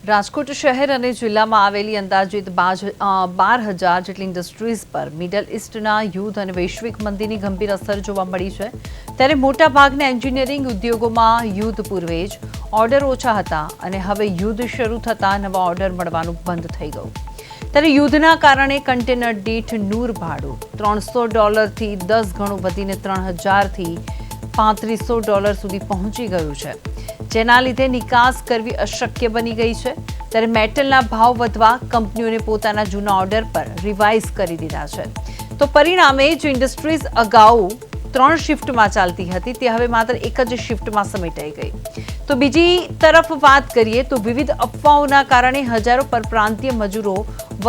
રાજકોટ શહેર અને જિલ્લામાં આવેલી અંદાજિત 12,000 જેટલી ઇન્ડસ્ટ્રીઝ પર મિડલ ઇસ્ટના યુદ્ધ અને વૈશ્વિક મંદીની ગંભીર અસર જોવા મળી છે। ત્યારે મોટાભાગના એન્જિનિયરિંગ ઉદ્યોગોમાં યુદ્ધ પૂર્વે જ ઓર્ડર ઓછા હતા અને હવે યુદ્ધ શરૂ થતાં નવા ઓર્ડર મળવાનું બંધ થઈ ગયું। ત્યારે યુદ્ધના કારણે કન્ટેનર દીઠ નૂર ભાડું $300થી 10 ગણું વધીને $3,000થી $3500 સુધી પહોંચી ગયું છે, જેના લીધે નિકાસ કરવી અશક્ય બની ગઈ છે। ત્યારે મેટલના ભાવ વધવા કંપનીઓને પોતાના જૂના ઓર્ડર પર રિવાઇઝ કરી દીધા છે। તો પરિણામે જે ઇન્ડસ્ટ્રીઝ અગાઉ 3 શિફ્ટમાં ચાલતી હતી તે હવે માત્ર એક જ શિફ્ટમાં સમેટાઈ ગઈ। તો બીજી તરફ વાત કરીએ તો વિવિધ અફવાઓના કારણે હજારો પરપ્રાંતીય મજૂરો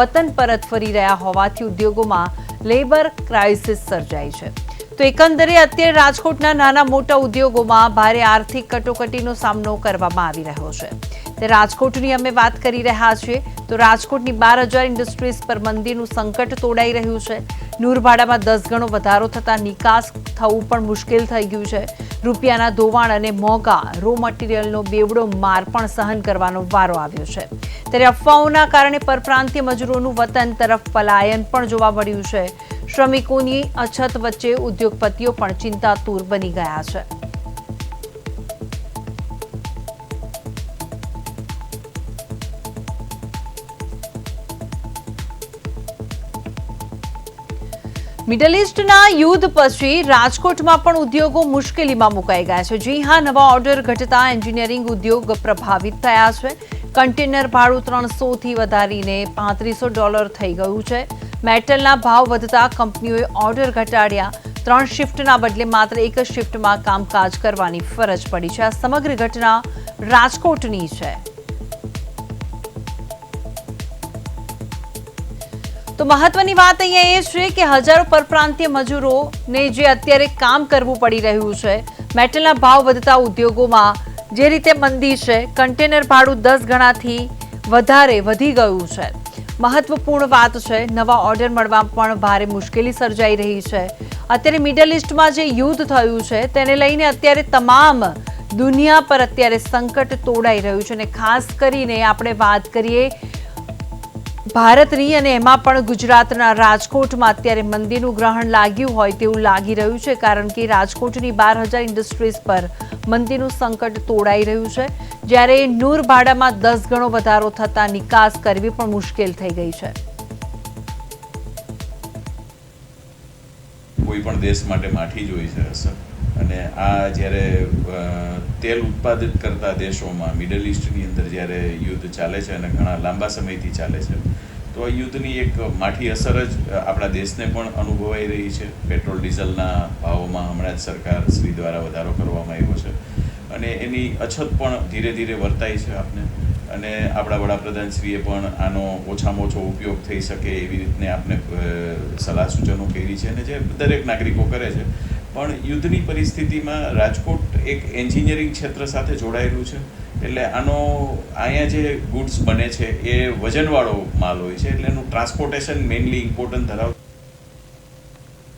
વતન પરત ફરી રહ્યા હોવાથી ઉદ્યોગોમાં લેબર ક્રાઇસિસ સર્જાઈ છે। તો એકંદરે અત્યારે રાજકોટના નાના મોટા ઉદ્યોગોમાં ભારે આર્થિક કટોકટીનો સામનો કરવામાં આવી રહ્યો છે। તે રાજકોટની અમે વાત કરી રહ્યા છીએ તો રાજકોટની 12,000 ઇન્ડસ્ટ્રીઝ પર મંદીનું સંકટ તોડાઈ રહ્યું છે। નૂરભાડામાં 10 ગણો વધારો થતાં નિકાસ થવું પણ મુશ્કેલ થઈ ગયું છે। રૂપિયાના ધોવાણ અને મોંઘા રો મટીરિયલનો બેવડો માર પણ સહન કરવાનો વારો આવ્યો છે। ત્યારે અફવાઓના કારણે પરપ્રાંતીય મજૂરોનું વતન તરફ પલાયન પણ જોવા મળ્યું છે। શ્રમિકોની અછત વચ્ચે ઉદ્યોગપતિઓ પણ ચિંતાતુર બની ગયા છે। મિડલ ઇસ્ટના યુદ્ધ પછી રાજકોટમાં પણ ઉદ્યોગો મુશ્કેલીમાં મુકાઈ ગયા છે। જી હા, નવા ઓર્ડર ઘટતા એન્જિનિયરિંગ ઉદ્યોગ પ્રભાવિત થયા છે। કન્ટેનર ભાડું $300થી વધારીને $3500 થઈ ગયું છે। મેટલના ભાવ વધતા કંપનીઓએ ઓર્ડર ઘટાડ્યા। 3 શિફ્ટના બદલે માત્ર એક જ શિફ્ટમાં કામકાજ કરવાની ફરજ પડી છે। આ સમગ્ર ઘટના રાજકોટની છે। તો મહત્વની વાત અહીંયા એ છે કે હજારો પરપ્રાંતીય મજૂરોને જે અત્યારે કામ કરવું પડી રહ્યું છે, મેટલના ભાવ વધતા ઉદ્યોગોમાં જે રીતે મંદી છે, કન્ટેનર ભાડું 10 ગણાથી વધારે વધી ગયું છે। મહત્વપૂર્ણ વાત છે, નવા ઓર્ડર મળવામાં પણ ભારે મુશ્કેલી સર્જાઈ રહી છે। અત્યારે મિડલ ઇસ્ટમાં જે યુદ્ધ થયું છે તેને લઈને અત્યારે તમામ દુનિયા પર અત્યારે સંકટ તોડાઈ રહ્યું છે અને ખાસ કરીને આપણે વાત કરીએ ભારતની અને એમાં પણ ગુજરાતના રાજકોટમાં અત્યારે મંદીનું ગ્રહણ લાગ્યું હોય તેવું લાગી રહ્યું છે, કારણ કે રાજકોટની 12,000 ઇન્ડસ્ટ્રીઝ પર મંદીનું સંકટ તોડાઈ રહ્યું છે, જ્યારે નૂર ભાડામાં 10 ગણો વધારો થતાં નિકાસ કરવી પણ મુશ્કેલ થઈ ગઈ છે। કોઈ પણ દેશ માટે માઠી જ હોય છે અસર, અને આ જ્યારે તેલ ઉત્પાદિત કરતા દેશોમાં મિડલ ઇસ્ટની અંદર જ્યારે યુદ્ધ ચાલે છે અને ઘણા લાંબા સમયથી ચાલે છે, તો આ યુદ્ધની એક માઠી અસર જ આપણા દેશને પણ અનુભવાઈ રહી છે। પેટ્રોલ ડીઝલના ભાવોમાં હમણાં જ સરકાર શ્રી દ્વારા વધારો કરવામાં આવ્યો છે અને એની અછત પણ ધીરે ધીરે વર્તાય છે આપને, અને આપણા વડાપ્રધાનશ્રીએ પણ આનો ઓછામાં ઓછો ઉપયોગ થઈ શકે એવી રીતને આપને સલાહ સૂચનો કરી છે અને જે દરેક નાગરિકો કરે છે। પણ યુદ્ધની પરિસ્થિતિમાં રાજકોટ એક એન્જિનિયરિંગ ક્ષેત્ર સાથે જોડાયેલું છે, એટલે આનો અહીંયા જે ગુડ્સ બને છે એ વજનવાળો માલ હોય છે, એટલે એનું ટ્રાન્સપોર્ટેશન મેઇનલી ઇમ્પોર્ટન્ટ ધરાવતું